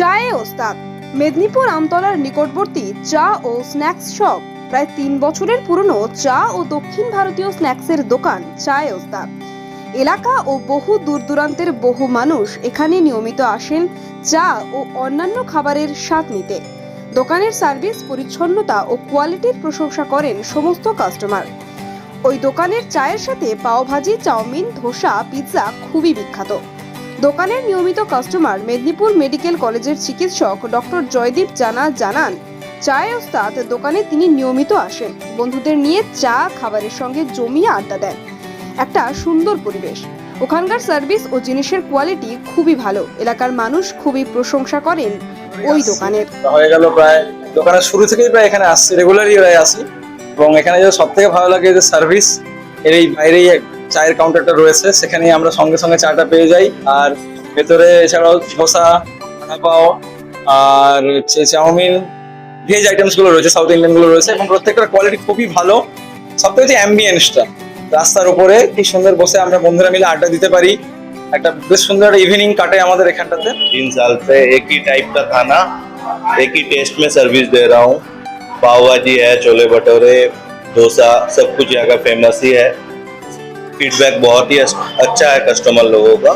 চায়ে ওস্তাদ মেদিনীপুর আমতলার নিকটবর্তী চা ও স্ন্যাক্স শপ। প্রায় 3 বছরের পুরনো চা ও দক্ষিণ ভারতীয় স্ন্যাক্সের দোকান চায়ে ওস্তাদ। এলাকা ও বহু দূর দূরান্তের বহু মানুষ এখানে নিয়মিত আসেন চা ও অন্যান্য খাবারের স্বাদ নিতে। দোকানের সার্ভিস, পরিচ্ছন্নতা ও কোয়ালিটির প্রশংসা করেন সমস্ত কাস্টমার। ওই দোকানের চায়ের সাথে পাওভাজি, চাউমিন, ধোসা, পিৎজা খুবই বিখ্যাত। দোকানের নিয়মিত কাস্টমার মেদিনীপুর মেডিকেল কলেজের চিকিৎসক ডক্টর জয়দীপ জানা জানান, চায়ে ওস্তাদ দোকানে তিনি নিয়মিত আসেন। বন্ধুদের নিয়ে চা খাবারের সঙ্গে জমিয়ে আড্ডা দেন। একটা সুন্দর পরিবেশ। ওখানকার সার্ভিস ও জিনিসের কোয়ালিটি খুবই ভালো। এলাকার মানুষ খুবই প্রশংসা করেন ওই দোকানের। হয়ে গেল প্রায় দোকানের শুরু থেকেই প্রায় এখানে আসছি, রেগুলারই আসি। এবং এখানে যে সব থেকে ভালো লাগে যে সার্ভিস। এর এই বাইরেই চায়ের কাউন্টারটা রয়েছে, সেখানেই আমরা সঙ্গে সঙ্গে চাটা পেয়ে যাই। আর ভেতরে এছাড়াও ধোসা, বড়া পাও আর হচ্ছে চাউমিন, ভেজ আইটেমস গুলো রয়েছে, সাউথ ইন্ডিয়ান গুলো রয়েছে এবং প্রত্যেকটার কোয়ালিটি খুবই ভালো। সব থেকে অ্যাম্বিয়েন্সটা, রাস্তার উপরে কি সুন্দর বসে আমরা বন্ধুরা মিলে আড্ডা দিতে পারি। একটা বেশ সুন্দর একটা ইভিনিং কাটে আমাদের এখানটাতে। 3 साल से एक ही टाइप का खाना, एक ही टेस्ट में सर्विस दे रहा हूँ। पाव भाजी है, छोले भटूरे, डोसा, सब कुछ यहाँ का फेमस ही है। फीडबैक बहुत ही अच्छा है कस्टमर लोगों का।